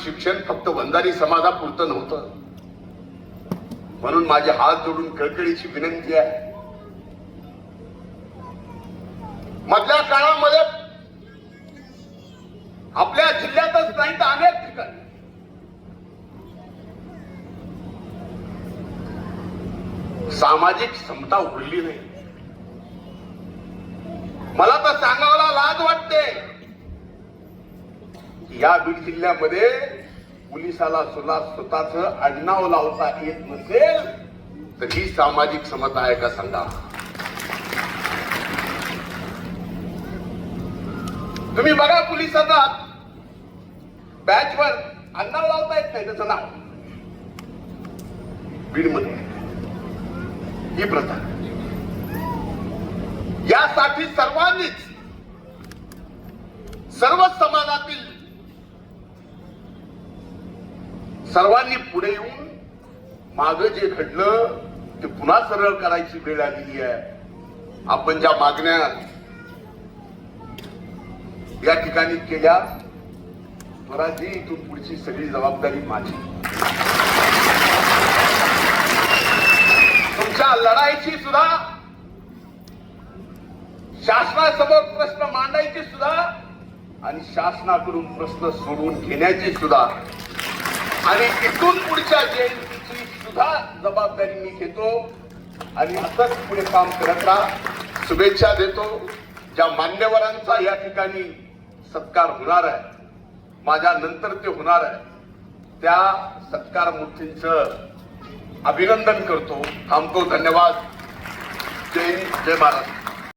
शिक्षण फक्त वंजारी समाजापुरतं नव्हतं. म्हणून माझे हात जोडून कळकळीची विनंती आहे, मधल्या काळामध्ये आपल्या जिल्ह्यातच नाही तर अनेक ठिकाणी सामाजिक समता उरली नाही. मला तर सांगायला लाज वाटते, या बीड जिल्ह्यामध्ये पोलिसाला सुद्धा स्वतःच आडनाव लावता येत नसेल तर ही सामाजिक समता आहे का सांगा. तुम्ही बघा, पोलिसांना बॅचवर आडनाव लावता येत नाही त्याचं नाव. बीडमध्ये ही प्रथा. यासाठी सर्वांनीच, सर्व समाजातील सर्वांनी पुढे येऊन मागं जे घडलं ते पुन्हा सरळ करायची वेळ आलेली आहे. आपण ज्या मागण्या या ठिकाणी केल्या, स्वराजी इथून पुढची सगळी जबाबदारी माझी. तुमच्या लढाईची सुद्धा, शासनासमोर प्रश्न मांडायचे सुद्धा आणि शासनाकडून प्रश्न सोडवून घेण्याची सुद्धा आणि इथून पुढच्या जयंतीची सुद्धा जबाबदारी मी घेतो आणि असंच पुढे काम करत राहा. शुभेच्छा देतो. ज्या मान्यवरांचा या ठिकाणी सत्कार होणार आहे, माझ्या नंतर ते होणार आहे, त्या सत्कार मूर्तींचं अभिनंदन करतो. थांबतो. धन्यवाद. जय हिंद, जय महाराष्ट्र.